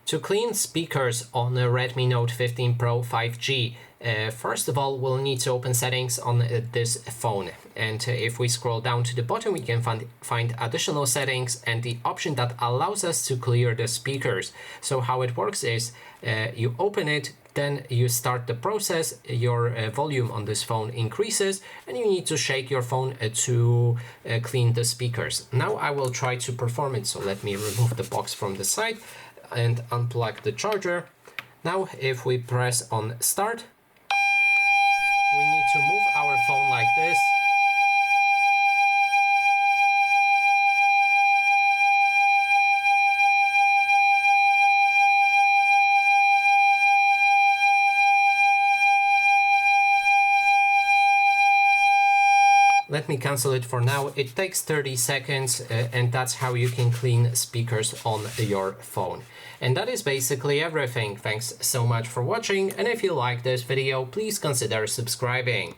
To clean speakers on a Redmi Note 15 Pro 5G, first of all, we'll need to open settings on this phone. And if we scroll down to the bottom, we can find additional settings and the option that allows us to clear the speakers. So how it works is you open it, then you start the process, your volume on this phone increases, and you need to shake your phone to clean the speakers. Now I will try to perform it, so let me remove the box from the side and unplug the charger. Now if we press on start, we need to move our phone like this. Let me cancel it for now. It takes 30 seconds and that's how you can clean speakers on your phone. And that is basically everything. Thanks so much for watching, and if you like this video, please consider subscribing.